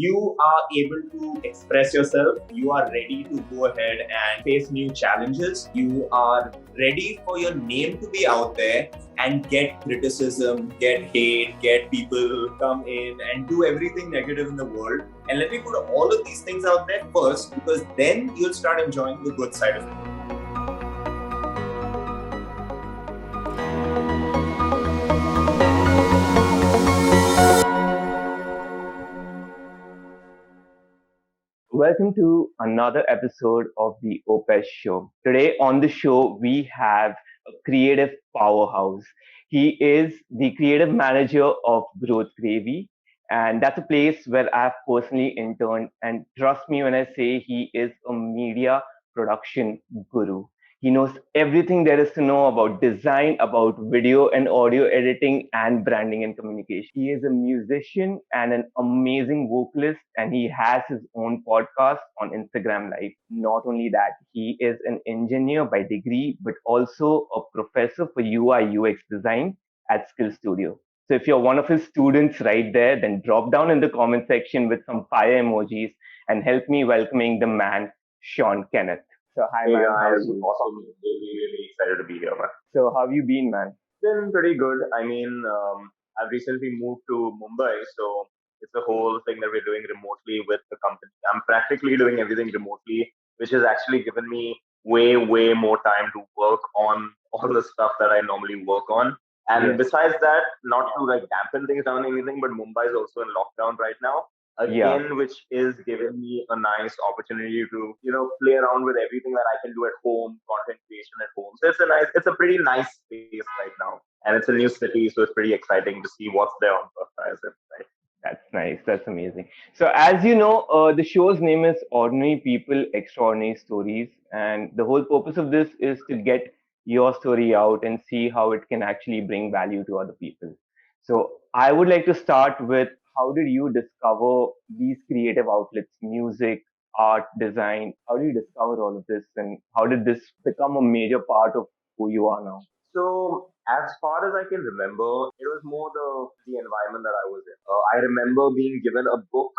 you are able to express yourself, you are ready to go ahead and face new challenges, you are ready for your name to be out there and get criticism, get hate, get people come in and do everything negative in the world. And let me put all of these things out there first, because then you'll start enjoying the good side of it. Welcome to another episode of the OPES Show. Today on the show, we have a creative powerhouse. He is the creative manager of Growth Gravy, and that's a place where I've personally interned. And trust me when I say he is a media production guru. He knows everything there is to know about design, about video and audio editing, and branding and communication. He is a musician and an amazing vocalist, and he has his own podcast on Instagram Live. Not only that, he is an engineer by degree, but also a professor for UI UX design at Skill Studio. So if you're one of his students right there, then drop down in the comment section with some fire emojis and help me welcoming the man, Shawn Kenneth. So hi, Hey man. guys, awesome. Really excited to be here, man. So how have you been, man? Been pretty good. I've recently moved to Mumbai, so it's a whole thing that we're doing remotely with the company. I'm practically doing everything remotely, which has actually given me way more time to work on all the stuff that I normally work on. And Yes. besides that, not to like dampen things down or anything, but Mumbai is also in lockdown right now. Yeah. Again, which is giving me a nice opportunity to, play around with everything that I can do at home, content creation at home. So it's a pretty nice space right now. And it's a new city, so it's pretty exciting to see what's there on the horizon, right? That's nice. That's amazing. So, as you know, the show's name is Ordinary People, Extraordinary Stories. And the whole purpose of this is to get your story out and see how it can actually bring value to other people. So, I would like to start with how did you discover these creative outlets, music, art, design? How do you discover all of this? And how did this become a major part of who you are now? So as far as I can remember, it was more the environment that I was in. I remember being given a book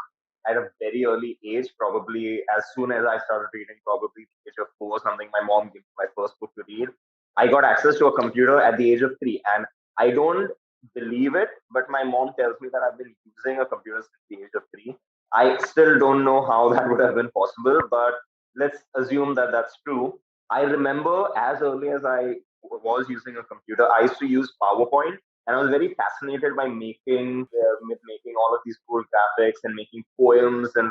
at a very early age, probably as soon as I started reading, probably the age of 4 or something. My mom gave me my first book to read. I got access to a computer at the age of 3, and I don't believe it, but my mom tells me that I've been using a computer since the age of 3. I still don't know how that would have been possible, but let's assume that that's true. I remember as early as I was using a computer, I used to use PowerPoint, and I was very fascinated by making all of these cool graphics and making poems and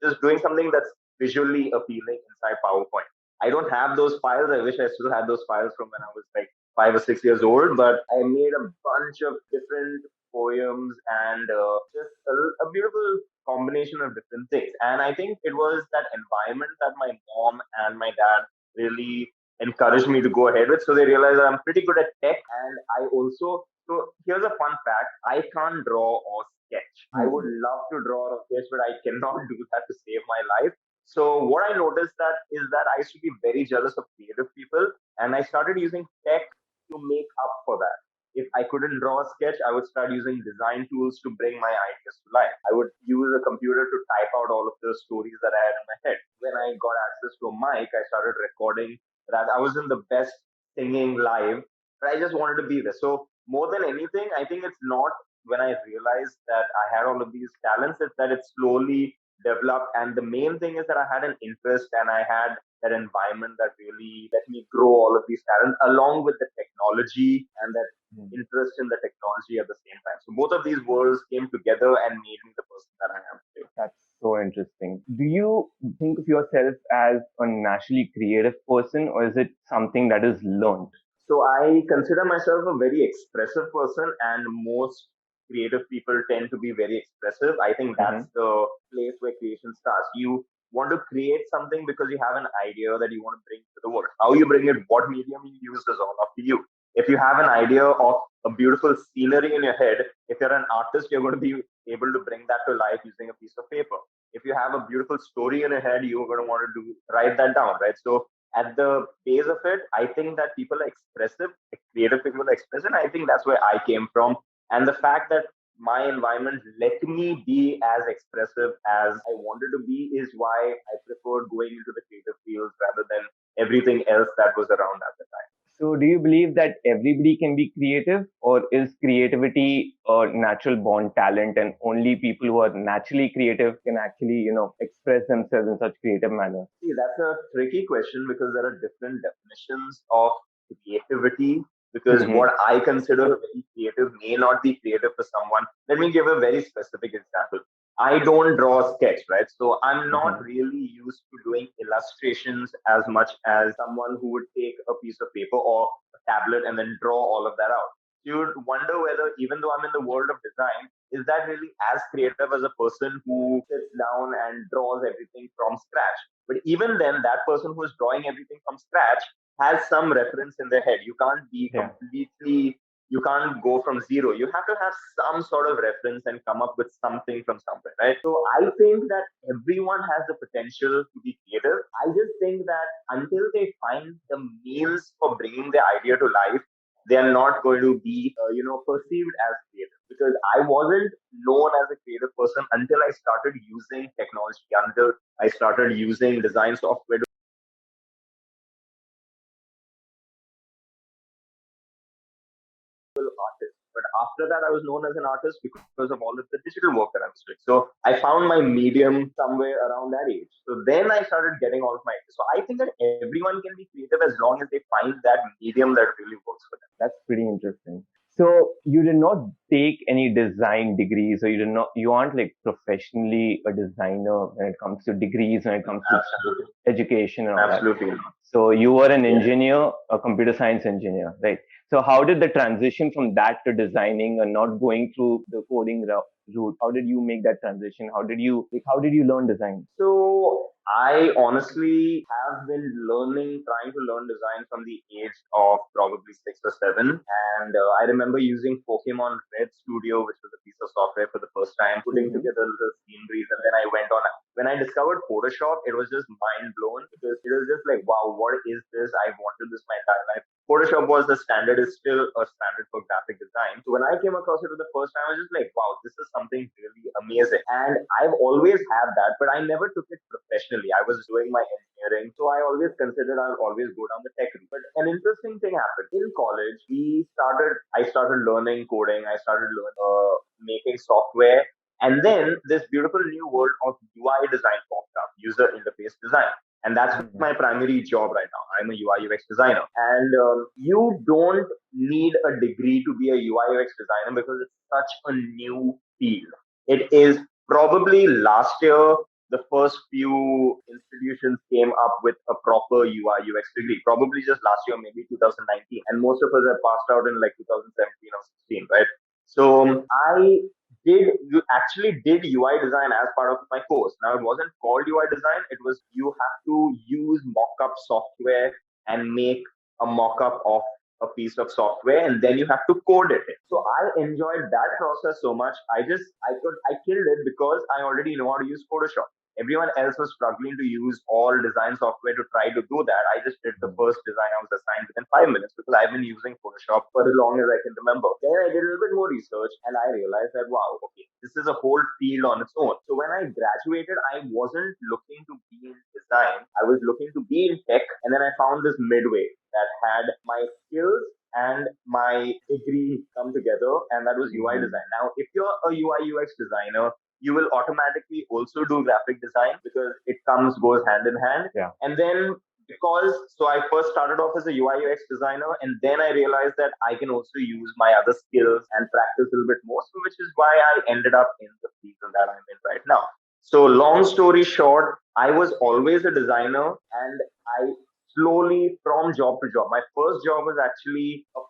just doing something that's visually appealing inside PowerPoint. I don't have those files. I wish I still had those files from when I was like 5 or 6 years old, but I made a bunch of different poems and just a beautiful combination of different things. And I think it was that environment that my mom and my dad really encouraged me to go ahead with. So they realized that I'm pretty good at tech, and I also. So here's a fun fact: I can't draw or sketch. I would love to draw or sketch, but I cannot do that to save my life. So what I noticed that I used to be very jealous of creative people, and I started using tech to make up for that. If I couldn't draw a sketch, I would start using design tools to bring my ideas to life. I would use a computer to type out all of the stories that I had in my head. When I got access to a mic, I started recording that. I wasn't the best singing live, but I just wanted to be there. So more than anything, I think it's not when I realized that I had all of these talents, it's that it slowly developed. And the main thing is that I had an interest and I had that environment that really let me grow all of these talents along with the technology and that interest in the technology at the same time. So both of these worlds came together and made me the person that I am today. That's so interesting. Do you think of yourself as a naturally creative person, or is it something that is learned? So I consider myself a very expressive person, and most creative people tend to be very expressive. I think that's Mm-hmm. the place where creation starts. You want to create something because you have an idea that you want to bring to the world. How you bring it, what medium you use is all up to you. If you have an idea of a beautiful scenery in your head, if you're an artist, you're going to be able to bring that to life using a piece of paper. If you have a beautiful story in your head, you're going to want to write that down, right? So at the base of it, I think that people are expressive, creative people are expressive. And I think that's where I came from. And the fact that my environment let me be as expressive as I wanted to be is why I preferred going into the creative fields rather than everything else that was around at the time. So, do you believe that everybody can be creative, or is creativity a natural born talent, and only people who are naturally creative can actually, express themselves in such creative manner? See, that's a tricky question because there are different definitions of creativity. Because Mm-hmm. what I consider very creative may not be creative for someone. Let me give a very specific example. I don't draw a sketch, right? So I'm not Mm-hmm. really used to doing illustrations as much as someone who would take a piece of paper or a tablet and then draw all of that out. You would wonder whether, even though I'm in the world of design, is that really as creative as a person who sits down and draws everything from scratch? But even then, that person who is drawing everything from scratch has some reference in their head. Yeah. You can't go from zero. You have to have some sort of reference and come up with something from somewhere, right? So I think that everyone has the potential to be creative. I just think that until they find the means for bringing the idea to life, they are not going to be, perceived as creative. Because I wasn't known as a creative person until I started using technology, until I started using design software to artist. But after that, I was known as an artist because of all of the digital work that I was doing. So I found my medium somewhere around that age. So then I started getting all of my ideas. So I think that everyone can be creative as long as they find that medium that really works for them. That's pretty interesting. So you did not take any design degrees, or you aren't like professionally a designer when it comes to degrees, when it comes to Absolutely. education and all that. Absolutely. So you were an Yeah. engineer, a computer science engineer, right? So how did the transition from that to designing and not going through the coding route? How did you make that transition? How did you learn design? So I honestly have been trying to learn design from the age of probably 6 or 7. And I remember using Pokemon Red Studio, which was a piece of software for the first time, putting Mm-hmm. together little sceneries. And then I went on. When I discovered Photoshop, it was just mind blown because it was just like, wow, what is this? I've wanted this my entire life. Photoshop was the standard, is still a standard for graphic design. So when I came across it for the first time, I was just like, wow, this is something really amazing. And I've always had that, but I never took it professionally. I was doing my engineering, so I always considered I'll always go down the tech route. But an interesting thing happened. In college, I started learning coding, I started learning making software. And then this beautiful new world of UI design popped up, user interface design. And that's my Mm-hmm. primary job right now. I'm a UI UX designer. And you don't need a degree to be a UI UX designer because it's such a new field. It is probably last year the first few institutions came up with a proper UI UX degree. Probably just last year, maybe 2019. And most of us have passed out in like 2017 or 16, right? So I actually did UI design as part of my course. Now it wasn't called UI design. It was you have to use mock-up software and make a mock-up of a piece of software, and then you have to code it. So Yeah. I enjoyed that process so much. I killed it because I already know how to use Photoshop. Everyone else was struggling to use all design software to try to do that. I just did the first design I was assigned within 5 minutes because I've been using Photoshop for as long as I can remember. Then I did a little bit more research and I realized that, wow, okay, this is a whole field on its own. So when I graduated, I wasn't looking to be in design. I was looking to be in tech. And then I found this midway that had my skills and my degree come together, and that was UI Mm-hmm. design. Now, if you're a UI UX designer, you will automatically also do graphic design because it goes hand in hand. Yeah. And then because so I first started off as a UI UX designer, and then I realized that I can also use my other skills and practice a little bit more. So which is why I ended up in the field that I'm in right now. So long story short, I was always a designer, and I slowly from job to job. My first job was actually a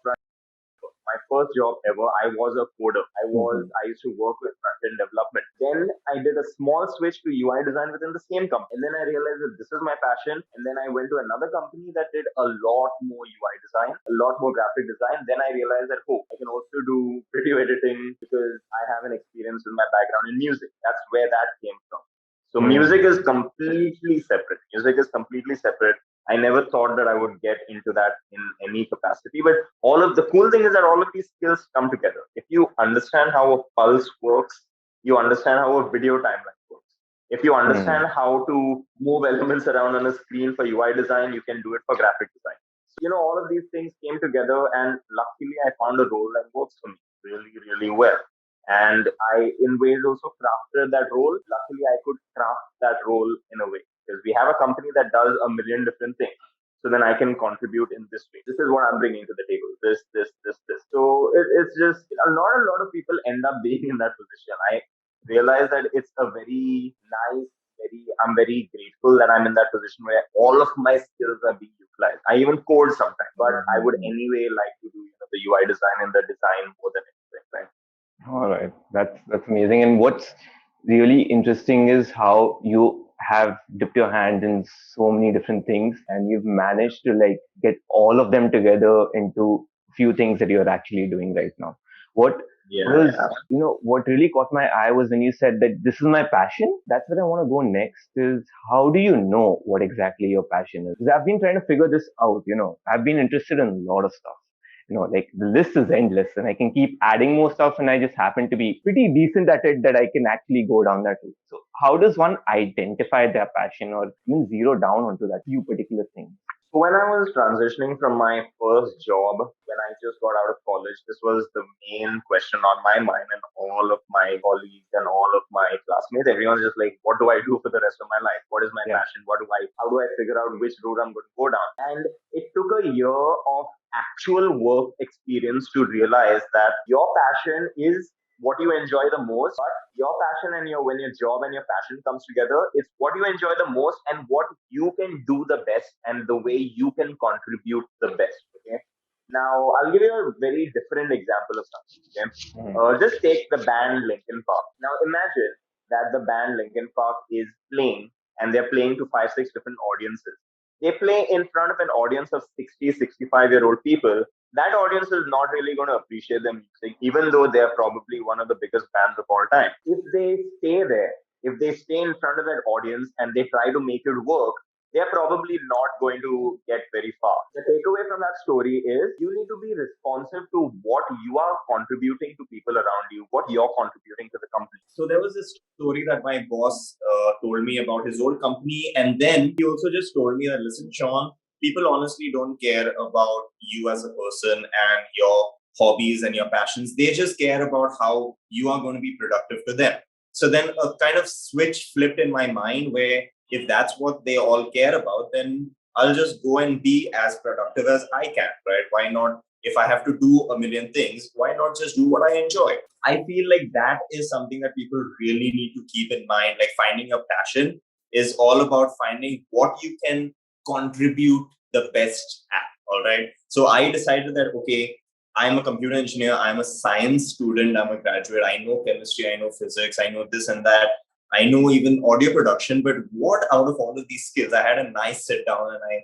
my first job ever. I was a coder. Mm-hmm. I used to work with front end development. Then I did a small switch to UI design within the same company. And then I realized that this is my passion. And then I went to another company that did a lot more UI design, a lot more graphic design. Then I realized that, oh, I can also do video editing because I have an experience with my background in music. That's where that came from. So music Mm-hmm. is completely separate. Music is completely separate. I never thought that I would get into that in any capacity. But all of the cool thing is that all of these skills come together. If you understand how a pulse works, you understand how a video timeline works. If you Hmm. understand how to move elements around on a screen for UI design, you can do it for graphic design. So, all of these things came together, and luckily, I found a role that works for me really, really well. And I, in ways, also crafted that role. Luckily, I could craft that role in a way because we have a company that does a million different things. So then I can contribute in this way. This is what I'm bringing to the table. This. So it's just not a lot of people end up being in that position. I realize that it's a very nice, I'm very grateful that I'm in that position where all of my skills are being utilized. I even code sometimes, but I would anyway like to do the UI design and the design more than anything, right? All right, that's amazing. And what's really interesting is how you have dipped your hand in so many different things, and you've managed to like get all of them together into few things that you're actually doing right now. What Yeah, was, yeah. what really caught my eye was when you said that this is my passion. That's where I want to go next. Is how do you know what exactly your passion is? Because I've been trying to figure this out. I've been interested in a lot of stuff. Like the list is endless and I can keep adding more stuff, and I just happen to be pretty decent at it that I can actually go down that route. So how does one identify their passion or even zero down onto that few particular things? So when I was transitioning from my first job, when I just got out of college, this was the main question on my mind, and all of my colleagues and all of my classmates, everyone's just like, what do I do for the rest of my life? What is my Yeah. passion? How do I figure out which route I'm going to go down? And it took a year of actual work experience to realize that your passion is what you enjoy the most. But your passion and when your job and your passion comes together, it's what you enjoy the most and what you can do the best and the way you can contribute the best. Okay. Now I'll give you a very different example of something. Okay. Just take the band Linkin Park. Now imagine that the band Linkin Park is playing, and they're playing to 5, 6 different audiences. They play in front of an audience of 60, 65-year-old people. That audience is not really going to appreciate their music, even though they're probably one of the biggest bands of all time. If they stay there, if they stay in front of that audience and they try to make it work, they're probably not going to get very far. The takeaway from that story is you need to be responsive to what you are contributing to people around you, what you're contributing to the company. So there was this story that my boss told me about his old company, and then he also just told me that, listen, Sean, people honestly don't care about you as a person and your hobbies and your passions. They just care about how you are going to be productive to them. So then a kind of switch flipped in my mind where if that's what they all care about, then I'll just go and be as productive as I can, right? Why not? If I have to do a million things, why not just do what I enjoy? I feel like that is something that people really need to keep in mind. Like finding a passion is all about finding what you can contribute the best at. All right. So I decided that, okay, I'm a computer engineer, I'm a science student, I'm a graduate, I know chemistry, I know physics, I know this and that. I know even audio production, but what out of all of these skills? I had a nice sit down and I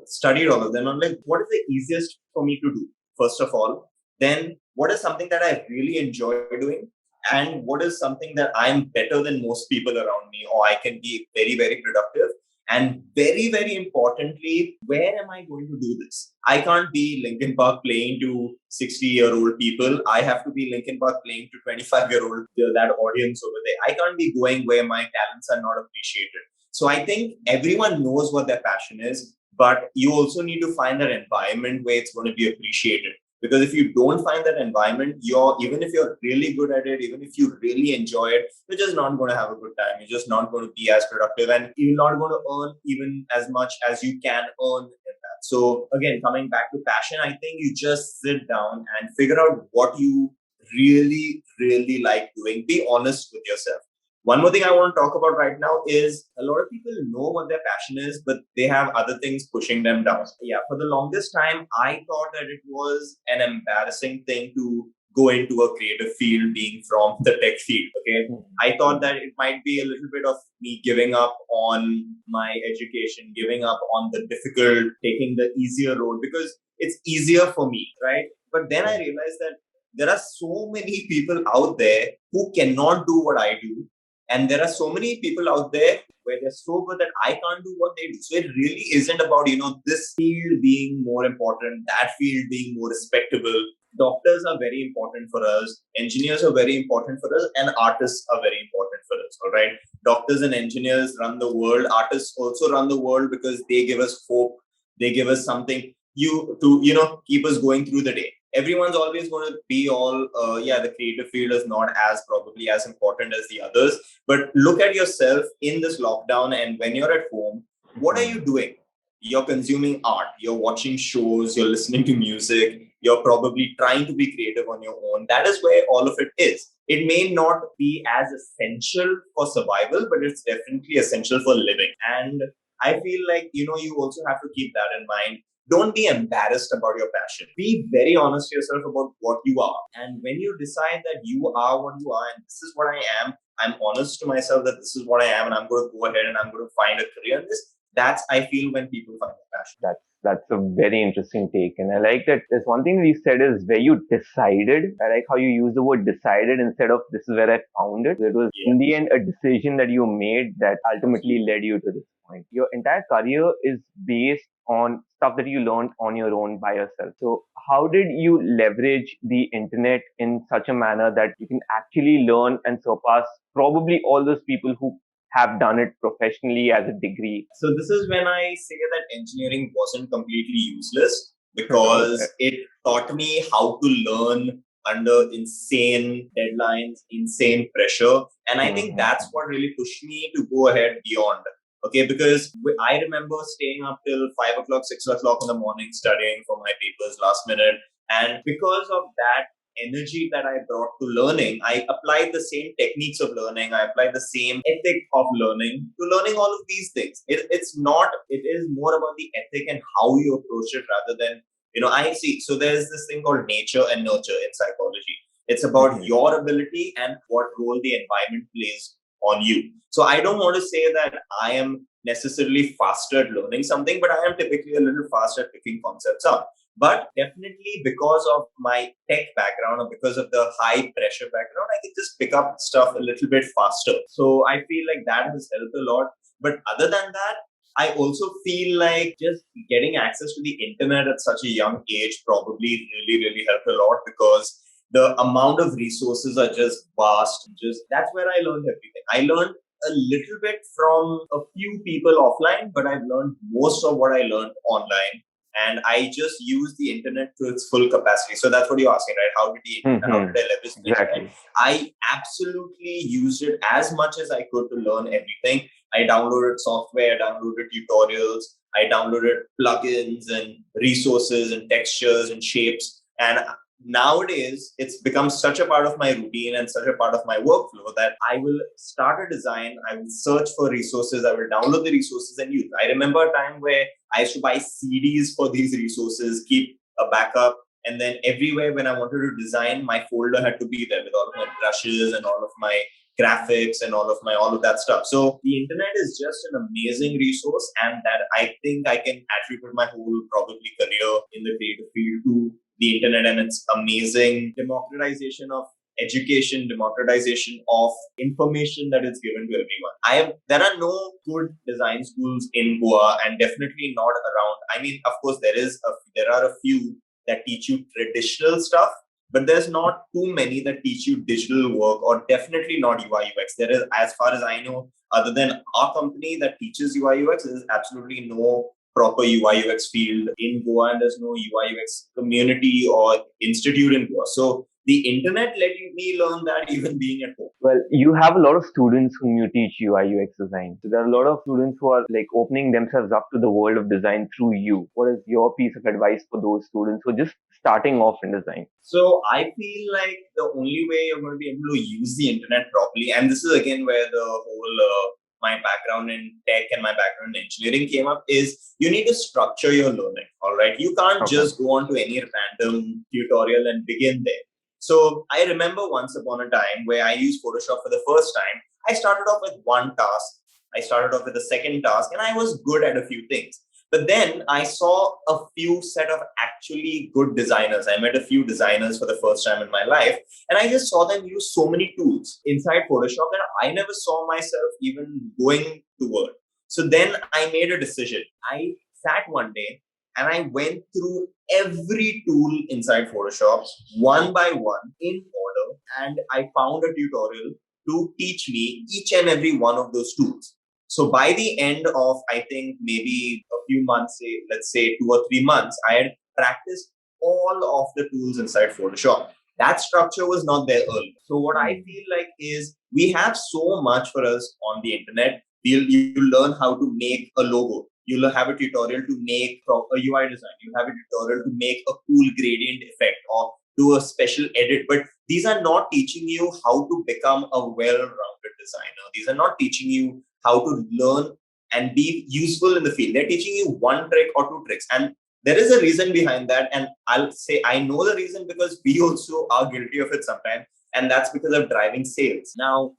studied all of them. I'm like, what is the easiest for me to do? First of all, then what is something that I really enjoy doing? And what is something that I'm better than most people around me, or I can be very, very productive? And very, very importantly, where am I going to do this? I can't be Linkin Park playing to 60-year-old people. I have to be Linkin Park playing to 25-year-old, that audience over there. I can't be going where my talents are not appreciated. So I think everyone knows what their passion is, but you also need to find that environment where it's going to be appreciated. Because if you don't find that environment, even if you're really good at it, even if you really enjoy it, you're just not going to have a good time. You're just not going to be as productive, and you're not going to earn even as much as you can earn in that. So again, coming back to passion, I think you just sit down and figure out what you really, really like doing. Be honest with yourself. One more thing I want to talk about right now is a lot of people know what their passion is, but they have other things pushing them down. Yeah, for the longest time, I thought that it was an embarrassing thing to go into a creative field being from the tech field. Okay. I thought that it might be a little bit of me giving up on my education, giving up on the difficult, taking the easier road because it's easier for me, right? But then I realized that there are so many people out there who cannot do what I do, and there are so many people out there where they're so good that I can't do what they do. So it really isn't about, this field being more important, that field being more respectable. Doctors are very important for us, engineers are very important for us, and artists are very important for us. All right. Doctors and engineers run the world. Artists also run the world because they give us hope. They give us something to keep us going through the day. Everyone's always going to be the creative field is not as probably as important as the others. But look at yourself in this lockdown, and when you're at home, what are you doing? You're consuming art, you're watching shows, you're listening to music, you're probably trying to be creative on your own. That is where all of it is. It may not be as essential for survival, but it's definitely essential for living. And I feel like, you also have to keep that in mind. Don't be embarrassed about your passion. Be very honest to yourself about what you are. And when you decide that you are what you are and this is what I am, I'm honest to myself that this is what I am, and I'm going to go ahead and I'm going to find a career in this. That's, I feel, when people find their passion. That's a very interesting take. And I like that there's one thing we said is where you decided. I like how you use the word decided instead of this is where I found it. It was in the end a decision that you made that ultimately led you to this point. Your entire career is based on stuff that you learned on your own by yourself. So how did you leverage the internet in such a manner that you can actually learn and surpass probably all those people who have done it professionally as a degree? So this is when I say that engineering wasn't completely useless, because it taught me how to learn under insane deadlines, insane pressure. And I think that's what really pushed me to go ahead beyond. Okay, because I remember staying up till 5 o'clock, 6 o'clock in the morning studying for my papers last minute. And because of that energy that I brought to learning, I applied the same techniques of learning. I applied the same ethic of learning to learning all of these things. It is more about the ethic and how you approach it rather than, I see. So there's this thing called nature and nurture in psychology. It's about your ability and what role the environment plays on you. So I don't want to say that I am necessarily faster at learning something, but I am typically a little faster at picking concepts up. But definitely because of my tech background or because of the high pressure background, I can just pick up stuff a little bit faster. So I feel like that has helped a lot. But other than that, I also feel like just getting access to the internet at such a young age probably really, really helped a lot, because the amount of resources are just vast. That's where I learned everything. I learned a little bit from a few people offline, but I've learned most of what I learned online. And I just use the internet to its full capacity. So that's what you're asking, right? How did I leverage the internet? I absolutely used it as much as I could to learn everything. I downloaded software, downloaded tutorials, I downloaded plugins and resources and textures and shapes. And nowadays, it's become such a part of my routine and such a part of my workflow that I will start a design, I will search for resources, I will download the resources and use. I remember a time where I used to buy CDs for these resources, keep a backup, and then everywhere when I wanted to design, my folder had to be there with all of my brushes and all of my graphics and all of that stuff. So the internet is just an amazing resource, and that I think I can attribute my whole probably career in the creative field to the internet and its amazing democratization of education, democratization of information that is given to everyone. There are no good design schools in Goa, and definitely not around. I mean, of course, there are a few that teach you traditional stuff, but there's not too many that teach you digital work, or definitely not UI UX. There is, as far as I know, other than our company that teaches UI UX, there is absolutely no proper UI UX field in Goa, and there's no UI UX community or institute in Goa. So the internet let me learn that even being at home. Well, you have a lot of students whom you teach UI UX design. So there are a lot of students who are like opening themselves up to the world of design through you. What is your piece of advice for those students who are just starting off in design? So I feel like the only way you're going to be able to use the internet properly, and this is again where the whole my background in tech and my background in engineering came up, is you need to structure your learning. All right. You can't just go on to any random tutorial and begin there. So I remember once upon a time where I used Photoshop for the first time. I started off with one task. I started off with the second task, and I was good at a few things. But then I saw a few set of actually good designers. I met a few designers for the first time in my life, and I just saw them use so many tools inside Photoshop that I never saw myself even going toward. So then I made a decision. I sat one day and I went through every tool inside Photoshop one by one in order, and I found a tutorial to teach me each and every one of those tools. So by the end of, I think, maybe a few months, say, let's say 2 or 3 months, I had practiced all of the tools inside Photoshop. That structure was not there earlier. So what I feel like is we have so much for us on the internet. You learn how to make a logo. You'll have a tutorial to make a UI design. You have a tutorial to make a cool gradient effect or do a special edit. But these are not teaching you how to become a well-rounded designer. These are not teaching you how to learn and be useful in the field. They're teaching you one trick or two tricks. And there is a reason behind that. And I'll say I know the reason because we also are guilty of it sometimes. And that's because of driving sales. Now,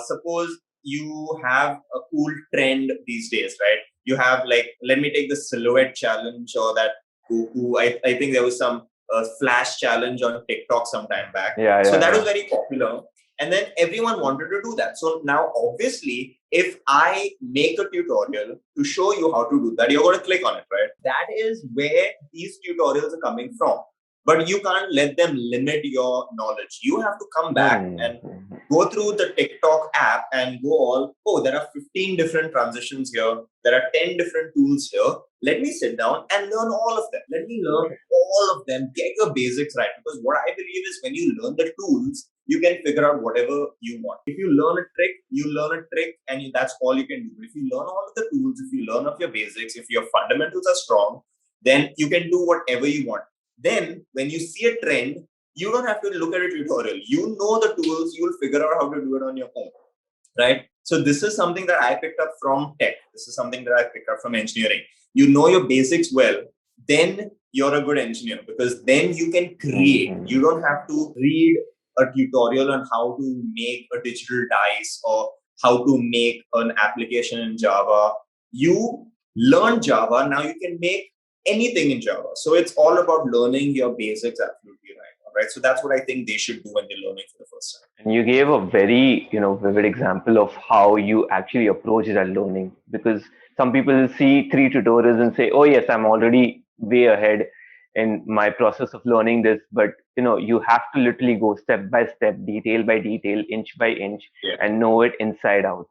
suppose you have a cool trend these days, right? You have like, let me take the silhouette challenge or that I think there was some flash challenge on TikTok some time back. So that was very popular. And then everyone wanted to do that. So now, obviously, if I make a tutorial to show you how to do that, you're going to click on it, right? That is where these tutorials are coming from. But you can't let them limit your knowledge. You have to come back and go through the TikTok app and go there are 15 different transitions here. There are 10 different tools here. Let me sit down and learn all of them. Let me learn all of them. Get your basics right. Because what I believe is when you learn the tools, you can figure out whatever you want. If you learn a trick, you learn a trick and that's all you can do. But if you learn all of the tools, if you learn of your basics, if your fundamentals are strong, then you can do whatever you want. Then when you see a trend, you don't have to look at a tutorial. You know the tools, you will figure out how to do it on your own, right? So this is something that I picked up from tech. This is something that I picked up from engineering. You know your basics well, then you're a good engineer because then you can create. You don't have to read a tutorial on how to make a digital dice or how to make an application in Java. You learn Java, now you can make anything in Java. So it's all about learning your basics, absolutely right. So that's what I think they should do when they're learning for the first time. And you gave a very, vivid example of how you actually approach that learning, because some people see 3 tutorials and say, oh yes, I'm already way ahead in my process of learning this. But, you have to literally go step by step, detail by detail, inch by inch, and know it inside out.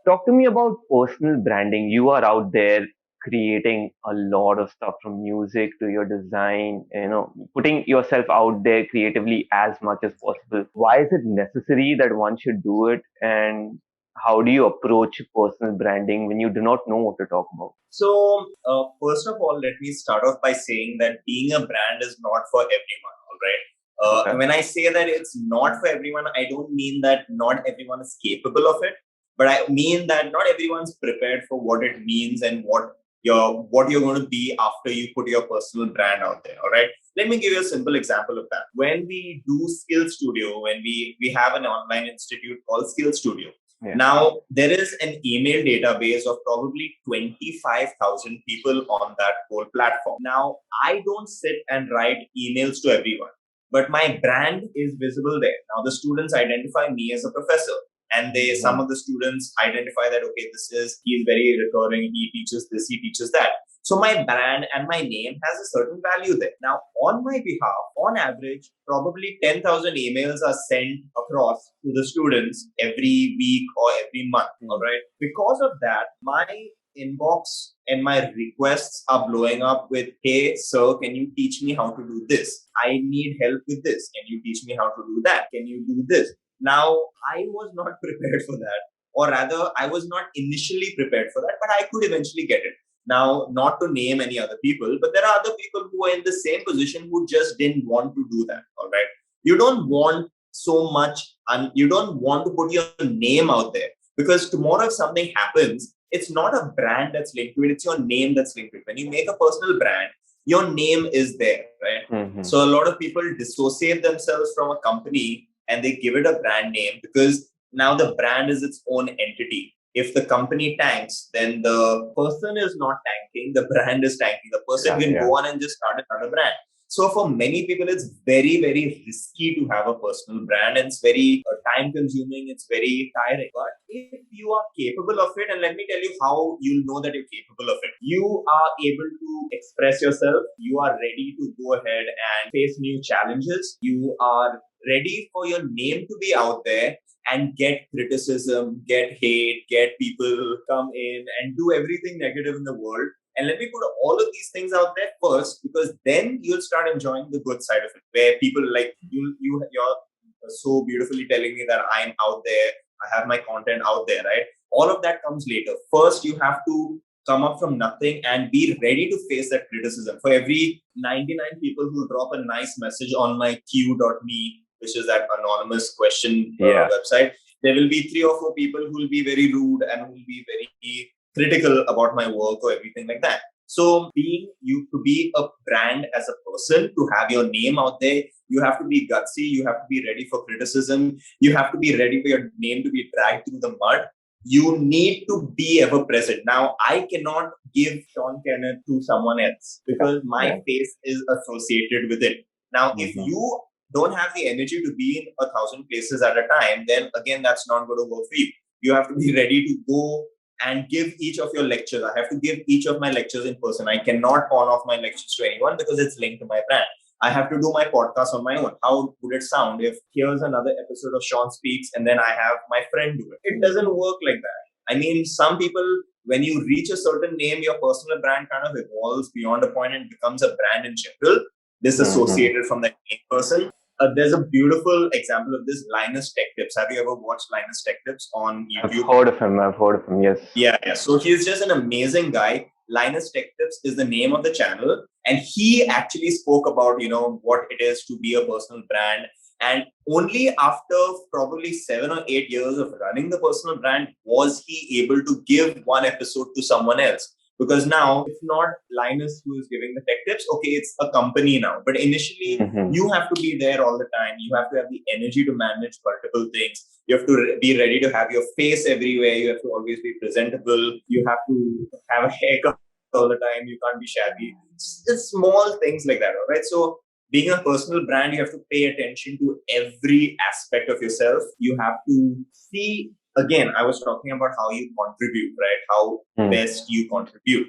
Talk to me about personal branding. You are out there creating a lot of stuff from music to your design, putting yourself out there creatively as much as possible. Why is it necessary that one should do it? And how do you approach personal branding when you do not know what to talk about? So, first of all, let me start off by saying that being a brand is not for everyone, all right? When I say that it's not for everyone, I don't mean that not everyone is capable of it, but I mean that not everyone's prepared for what it means and what you're going to be after you put your personal brand out there. All right. Let me give you a simple example of that. When we do Skill Studio, when we have an online institute called Skill Studio. Now, there is an email database of probably 25,000 people on that whole platform. Now, I don't sit and write emails to everyone, but my brand is visible there. Now, the students identify me as a professor. And some of the students identify that, okay, he's very recurring, he teaches this, he teaches that. So my brand and my name has a certain value there. Now, on my behalf, on average, probably 10,000 emails are sent across to the students every week or every month, all right? Because of that, my inbox and my requests are blowing up with, hey, sir, can you teach me how to do this? I need help with this. Can you teach me how to do that? Can you do this? Now, I was not prepared for that, or rather, I was not initially prepared for that, but I could eventually get it. Now, not to name any other people, but there are other people who are in the same position who just didn't want to do that, all right? You don't want so much, and you don't want to put your name out there, because tomorrow if something happens, it's not a brand that's linked to it, it's your name that's linked to it. When you make a personal brand, your name is there, right? So a lot of people dissociate themselves from a company and they give it a brand name because now the brand is its own entity. If the company tanks, then the person is not tanking, the brand is tanking. The person can go on and just start another brand. So for many people, it's very, very risky to have a personal brand, and it's very time consuming. It's very tiring. But if you are capable of it, and let me tell you how you'll know that you're capable of it. You are able to express yourself. You are ready to go ahead and face new challenges. You are ready for your name to be out there and get criticism, get hate, get people come in and do everything negative in the world. And let me put all of these things out there first, because then you'll start enjoying the good side of it, where people like you're so beautifully telling me that I'm out there, I have my content out there, right? All of that comes later. First, you have to come up from nothing and be ready to face that criticism. For every 99 people who drop a nice message on my q.me, which is that anonymous question website, there will be 3 or 4 people who will be very rude and who will be very critical about my work or everything like that. So to be a brand as a person, to have your name out there, you have to be gutsy, you have to be ready for criticism, you have to be ready for your name to be dragged through the mud. You need to be ever present. Now, I cannot give Shawn Kenneth to someone else because my face is associated with it. Now, if you don't have the energy to be in 1,000 places at a time, then again, that's not going to work for you. You have to be ready to go and give each of your lectures. I have to give each of my lectures in person. I cannot pawn off my lectures to anyone because it's linked to my brand. I have to do my podcast on my own. How would it sound if here's another episode of Shawn Speaks and then I have my friend do it? It doesn't work like that. I mean, some people, when you reach a certain name, your personal brand kind of evolves beyond a point and becomes a brand in general, disassociated from that main person. There's a beautiful example of this, Linus Tech Tips. Have you ever watched Linus Tech Tips on YouTube? I've heard of him, yes. Yeah. So he's just an amazing guy. Linus Tech Tips is the name of the channel. And he actually spoke about, what it is to be a personal brand. And only after probably 7 or 8 years of running the personal brand was he able to give one episode to someone else. Because now it's not Linus who is giving the tech tips. Okay, it's a company now. But initially, you have to be there all the time. You have to have the energy to manage multiple things. You have to be ready to have your face everywhere. You have to always be presentable. You have to have a haircut all the time. You can't be shabby. It's small things like that, all right? So being a personal brand, you have to pay attention to every aspect of yourself. You have to see. Again, I was talking about how you contribute, right? How best you contribute.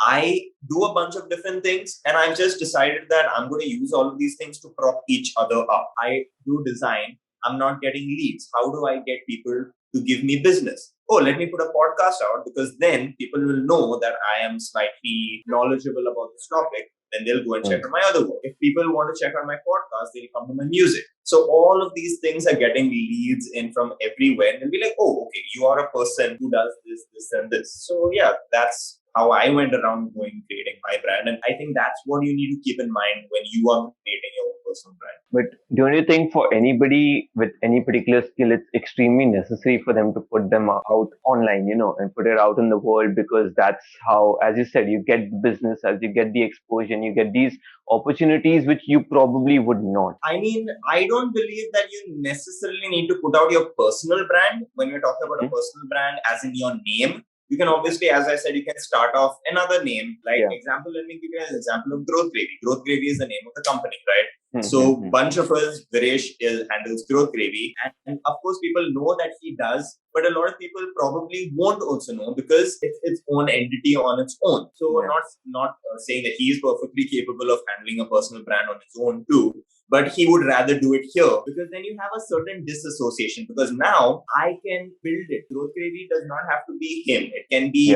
I do a bunch of different things and I've just decided that I'm going to use all of these things to prop each other up. I do design. I'm not getting leads. How do I get people to give me business? Oh, let me put a podcast out because then people will know that I am slightly knowledgeable about this topic. Then they'll go and check on my other work. If people want to check on my podcast, they'll come to my music. So all of these things are getting leads in from everywhere. And they'll be like, oh, okay, you are a person who does this, this, and this. So yeah, that's how I went around creating my brand. And I think that's what you need to keep in mind when you are creating your own personal brand. But don't you think for anybody with any particular skill, it's extremely necessary for them to put them out online, and put it out in the world, because that's how, as you said, you get the business, as you get the exposure, and you get these opportunities which you probably would not. I mean, I don't believe that you necessarily need to put out your personal brand when you're talking about a personal brand, as in your name. You can obviously, as I said, you can start off another name. Example, let me give you an example of Growth Gravy. Growth Gravy is the name of the company, right? So bunch of us, Viresh handles Growth Gravy. And of course, people know that he does. But a lot of people probably won't also know because it's its own entity on its own. So not saying that he is perfectly capable of handling a personal brand on its own too. But he would rather do it here because then you have a certain disassociation, because now I can build it. Growth Gravy does not have to be him. It can be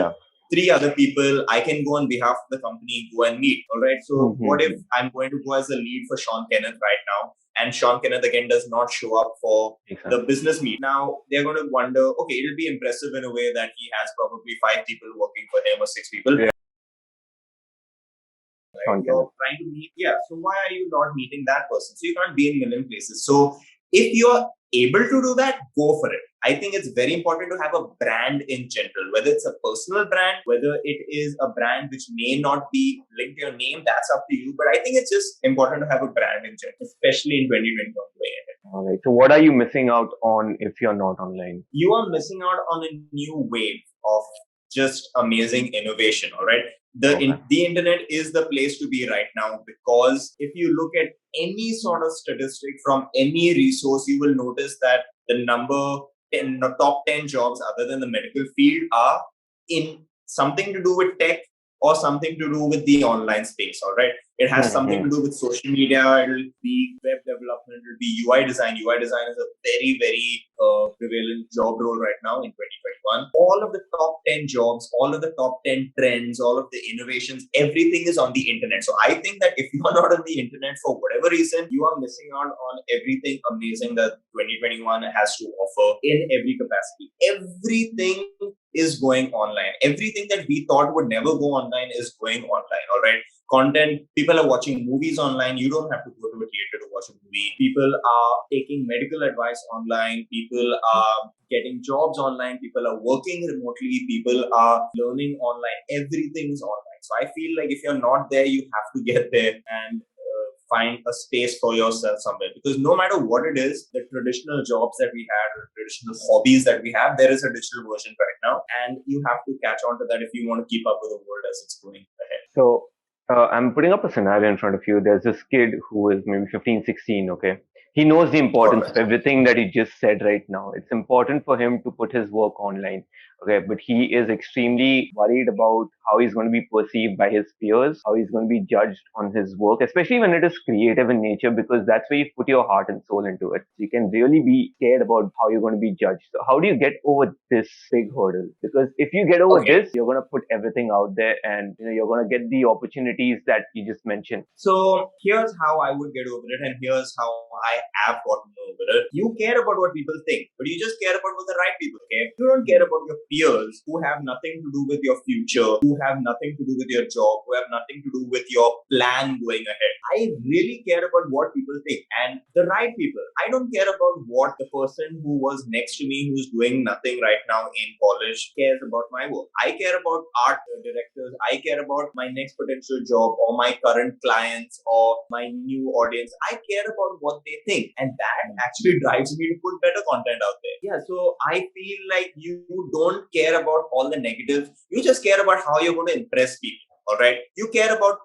3 other people. I can go on behalf of the company, go and meet. All right. So what if I'm going to go as a lead for Shawn Kenneth right now? And Shawn Kenneth again does not show up for the business meet. Now they're going to wonder, okay, it'll be impressive in a way that he has probably 5 people working for him or 6 people. Right? You're trying to meet, so why are you not meeting that person? So you can't be in a million places. So if you're able to do that, go for it. I think it's very important to have a brand in general, whether it's a personal brand, whether it is a brand which may not be linked to your name, that's up to you. But I think it's just important to have a brand in general, especially in 2021 going ahead. All right. So what are you missing out on if you're not online? You are missing out on a new wave of just amazing innovation. All right. Okay. The internet is the place to be right now, because if you look at any sort of statistic from any resource, you will notice that the number 10, the top 10 jobs other than the medical field are in something to do with tech or something to do with the online space. All right. It has something to Mm-hmm. do with social media. It'll be web development. It'll be UI design. UI design is a very, very prevalent job role right now in 2021. All of the top 10 jobs, all of the top 10 trends, all of the innovations, everything is on the internet. So I think that if you are not on the internet for whatever reason, you are missing out on everything amazing that 2021 has to offer in every capacity. Everything is going online. Everything that we thought would never go online is going online. All right. Content, people are watching movies online. You don't have to go to a theater to watch a movie. People are taking medical advice online. People are getting jobs online. People are working remotely. People are learning online. Everything is online. So I feel like if you're not there, you have to get there and find a space for yourself somewhere, because no matter what it is, the traditional jobs that we had or traditional hobbies that we have, there is a digital version right now, and you have to catch on to that if you want to keep up with the world as it's going ahead. So I'm putting up a scenario in front of you. There's this kid who is maybe 15, 16. Okay. He knows the All importance of right. everything that he just said right now. It's important for him to put his work online. Okay. But he is extremely worried about how he's going to be perceived by his peers, how he's going to be judged on his work, especially when it is creative in nature, because that's where you put your heart and soul into it. You can really be scared about how you're going to be judged. So how do you get over this big hurdle? Because if you get over Okay. this, you're going to put everything out there, and you're going to get the opportunities that you just mentioned. So here's how I would get over it, and here's how I have gotten over it. You care about what people think, but you just care about what the right people care. You don't care about your peers who have nothing to do with your future, who have nothing to do with your job, who have nothing to do with your plan going ahead. I really care about what people think and the right people. I don't care about what the person who was next to me who's doing nothing right now in college cares about my work. I care about art directors. I care about my next potential job or my current clients or my new audience. I care about what they think, and that actually drives me to put better content out there. Yeah, so I feel like you don't care about all the negatives. You just care about how you're going to impress people. All right. You care about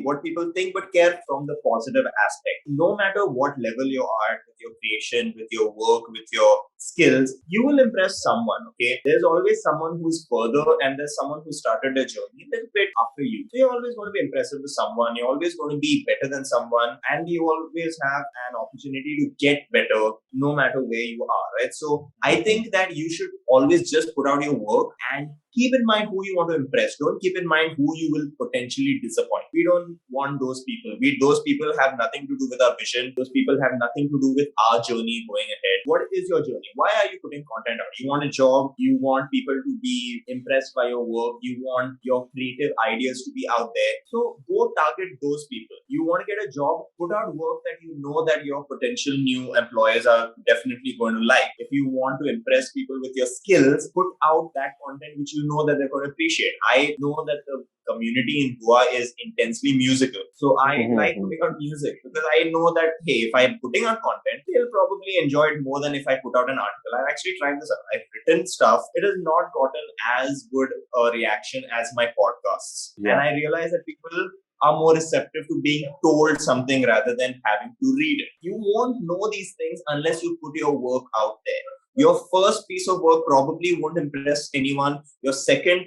what people think, but care from the positive aspect. No matter what level you are at with your creation, with your work, with your skills, you will impress someone. Okay. There's always someone who's further, and there's someone who started their journey a little bit after you. So you're always going to be impressive to someone. You're always going to be better than someone, and you always have an opportunity to get better no matter where you are. Right. So I think that you should always just put out your work and keep in mind who you want to impress. Don't keep in mind who you will potentially disappoint. We don't want those people. Those people have nothing to do with our vision. Those people have nothing to do with our journey going ahead. What is your journey? Why are you putting content out? You want a job. You want people to be impressed by your work. You want your creative ideas to be out there. So go target those people. You want to get a job, put out work that you know that your potential new employers are definitely going to like. If you want to impress people with your skills, put out that content which you know that they're going to appreciate. I know that the community in Goa is intensely musical. So I like putting out music because I know that, hey, if I'm putting out content, they'll probably enjoy it more than if I put out an article. I've actually tried this out. I've written stuff. It has not gotten as good a reaction as my podcasts. And Yeah. I realize that people are more receptive to being told something rather than having to read it. You won't know these things unless you put your work out there. Your first piece of work probably won't impress anyone. Your second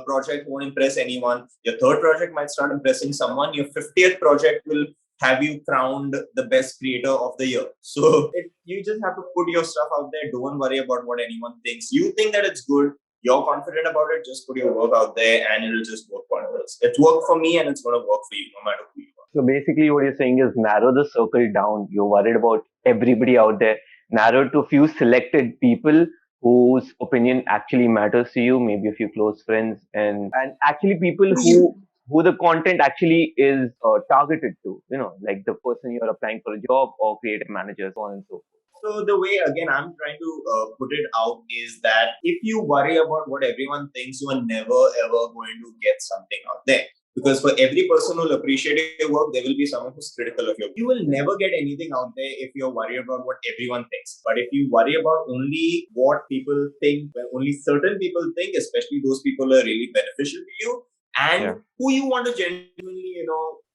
project won't impress anyone. Your third project might start impressing someone. Your 50th project will have you crowned the best creator of the year. So you just have to put your stuff out there. Don't worry about what anyone thinks. You think that it's good. You're confident about it. Just put your work out there and it'll just work wonders. It's worked for me and it's going to work for you no matter who you are. So basically, what you're saying is narrow the circle down. You're worried about everybody out there. Narrow to a few selected people whose opinion actually matters to you. Maybe a few close friends, and actually people You, who the content actually is targeted to. Like the person you're applying for a job or creative managers, so on and so forth. So the way again I'm trying to put it out is that if you worry about what everyone thinks, you are never ever going to get something out there. Because for every person who'll appreciate your work, there will be someone who's critical of your work. You will never get anything out there if you're worried about what everyone thinks. But if you worry about only what people think, when only certain people think, especially those people are really beneficial to you, and Yeah. who you want to genuinely,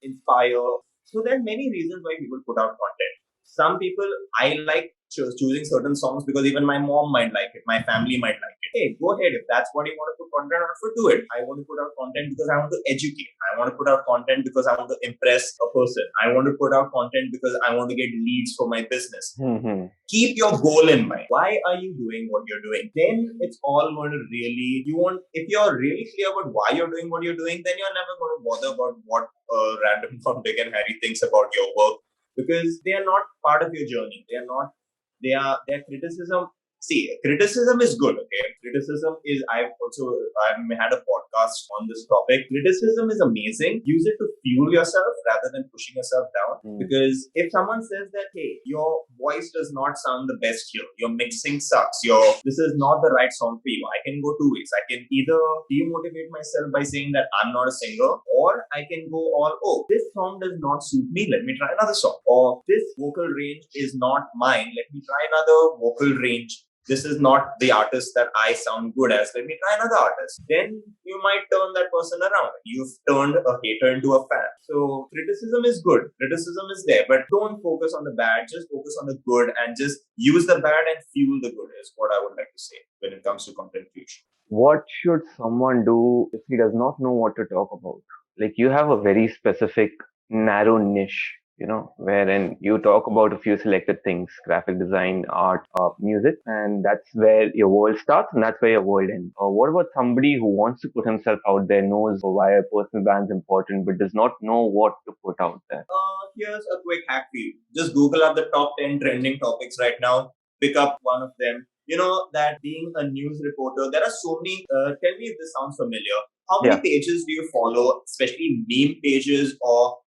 inspire. So there are many reasons why people put out content. Some people, I like choosing certain songs because even my mom might like it, my family might like it. Hey, go ahead. If that's what you want to put content out for, do it. I want to put out content because I want to educate. I want to put out content because I want to impress a person. I want to put out content because I want to get leads for my business. Mm-hmm. Keep your goal in mind. Why are you doing what you're doing? Then it's all going to really, if you're really clear about why you're doing what you're doing, then you're never going to bother about what random Tom, Dick and Harry thinks about your work, because they are not part of your journey. Their criticism. See, criticism is good. Okay, criticism is. I've had a podcast on this topic. Criticism is amazing. Use it to fuel yourself rather than pushing yourself down. Because if someone says that, hey, your voice does not sound the best here, your mixing sucks, this is not the right song for you, I can go two ways. I can either demotivate myself by saying that I'm not a singer, or I can go all, oh, this song does not suit me, let me try another song. Or this vocal range is not mine, let me try another vocal range. This is not the artist that I sound good as, let me try another artist. Then you might turn that person around. You've turned a hater into a fan. So criticism is good. Criticism is there, but don't focus on the bad. Just focus on the good and just use the bad and fuel the good is what I would like to say when it comes to content creation. What should someone do if he does not know what to talk about? Like you have a very specific, narrow niche, wherein you talk about a few selected things: graphic design, art, music, and that's where your world starts and that's where your world ends. Or what about somebody who wants to put himself out there, knows why a personal brand's important, but does not know what to put out there? Here's a quick hack for you. Just Google up the top 10 trending topics right now. Pick up one of them. You know that being a news reporter, there are so many. Tell me if this sounds familiar. How many Yeah. pages do you follow, especially meme pages or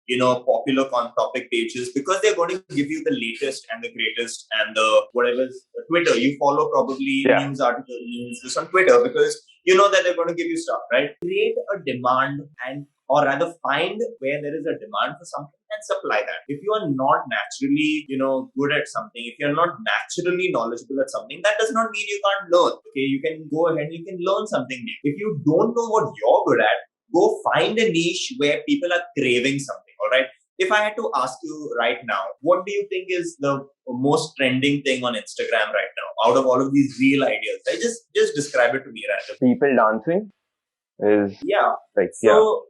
popular topic pages? Because they're going to give you the latest and the greatest and the whatever's Twitter. You follow probably Yeah. news articles, news this on Twitter because you know that they're going to give you stuff, right? Create a demand or rather find where there is a demand for something and supply that. If you are not naturally, good at something, if you're not naturally knowledgeable at something, that does not mean you can't learn. Okay, you can go ahead and you can learn something new. If you don't know what you're good at, go find a niche where people are craving something. All right. If I had to ask you right now, what do you think is the most trending thing on Instagram right now out of all of these real ideas? Right? Just describe it to me randomly. People dancing is Yeah. like, So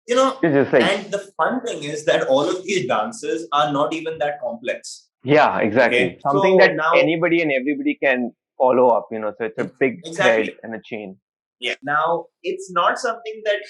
it's just like, and the fun thing is that all of these dances are not even that complex. yeah, exactly. Okay. Something So that now, anybody and everybody can follow up, so it's a big thread exactly. and a chain. Yeah. Now, it's not something that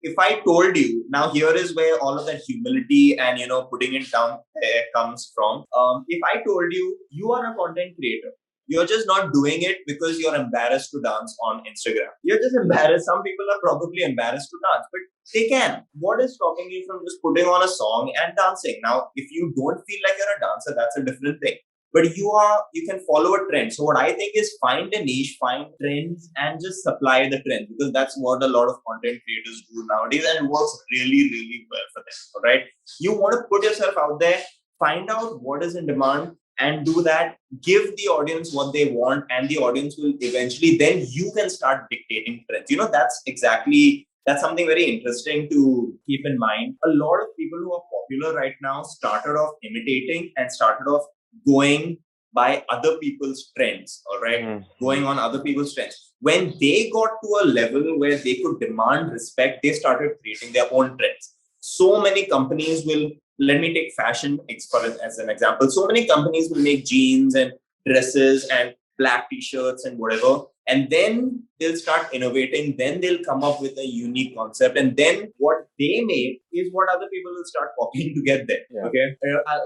if I told you, now here is where all of that humility and, putting it down there comes from. If I told you, you are a content creator, you're just not doing it because you're embarrassed to dance on Instagram. You're just embarrassed. Some people are probably embarrassed to dance, but they can. What is stopping you from just putting on a song and dancing? Now, if you don't feel like you're a dancer, that's a different thing. But you can follow a trend. So what I think is find a niche, find trends and just supply the trend, because that's what a lot of content creators do nowadays and it works really, really well for them. All right. You want to put yourself out there, find out what is in demand and do that, give the audience what they want and the audience will eventually, then you can start dictating trends. That's something very interesting to keep in mind. A lot of people who are popular right now started off imitating and started off going by other people's trends, all right? Going on other people's trends. When they got to a level where they could demand respect, they started creating their own trends. So many companies will, let me take fashion as an example. So many companies will make jeans and dresses and black t-shirts and whatever. And then they'll start innovating. Then they'll come up with a unique concept. And then what they make is what other people will start copying to get there. Yeah. Okay.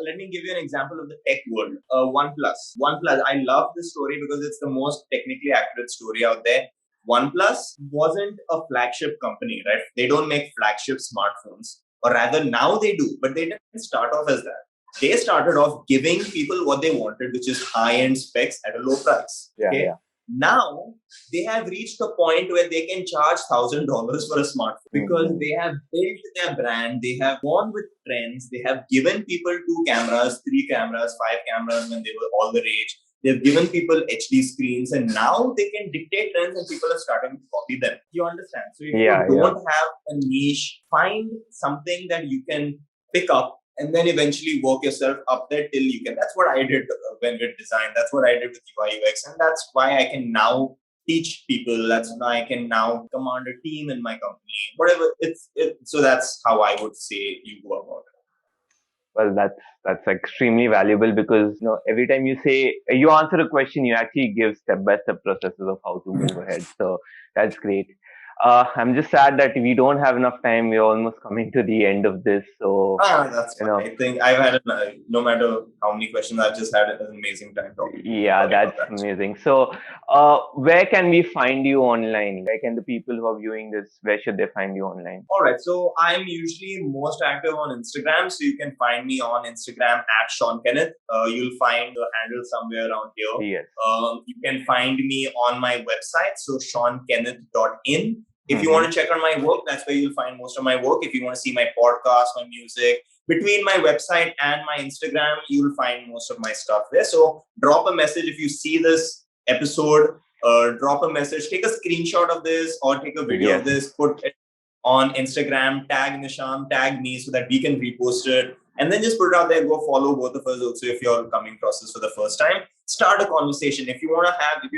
Let me give you an example of the tech world. OnePlus. I love this story because it's the most technically accurate story out there. OnePlus wasn't a flagship company, right? They don't make flagship smartphones, or rather now they do, but they didn't start off as that. They started off giving people what they wanted, which is high-end specs at a low price. Okay. Yeah. Now they have reached a point where they can charge $1,000 for a smartphone because they have built their brand, they have gone with trends, they have given people 2 cameras, 3 cameras, 5 cameras when they were all the rage. They've given people HD screens, and now they can dictate trends, and people are starting to copy them. You understand? So if you don't have a niche, find something that you can pick up and then eventually work yourself up there till you can. That's what I did when with design. That's what I did with UI UX, and that's why I can now teach people. That's why I can now command a team in my company. Whatever so that's how I would say you go about it. Well, that's extremely valuable because every time you answer a question, you actually give step-by-step processes of how to move ahead. So that's great. I'm just sad that we don't have enough time. We're almost coming to the end of this. So that's fine. I think I've had no matter how many questions, I've just had an amazing time talking. Yeah, that's amazing. So, where can we find you online? Where can the people who are viewing this, where should they find you online? All right. So I'm usually most active on Instagram. So you can find me on Instagram at Shawn Kenneth. You'll find the handle somewhere around here. Yes. You can find me on my website. So ShawnKenneth.in. If you want to check on my work, that's where you'll find most of my work. If you want to see my podcast, my music, between my website and my Instagram, you'll find most of my stuff there. So drop a message if you see this episode. Drop a message, take a screenshot of this or take a video of this, put it on Instagram, tag Nishant, tag me so that we can repost it. And then just put it out there, go follow both of us also if you're coming across this for the first time. Start a conversation. If you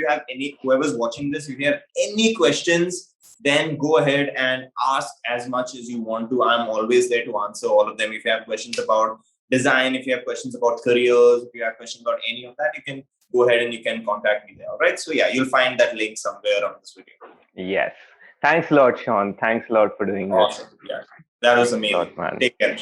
have any, whoever's watching this, if you have any questions, then go ahead and ask as much as you want to. I'm always there to answer all of them. If you have questions about design, if you have questions about careers, if you have questions about any of that, you can go ahead and you can contact me there. All right. So yeah, you'll find that link somewhere on this video. Yes. Thanks a lot, Shawn. Thanks a lot for doing awesome. This. Yeah. That was amazing. Man. Take care.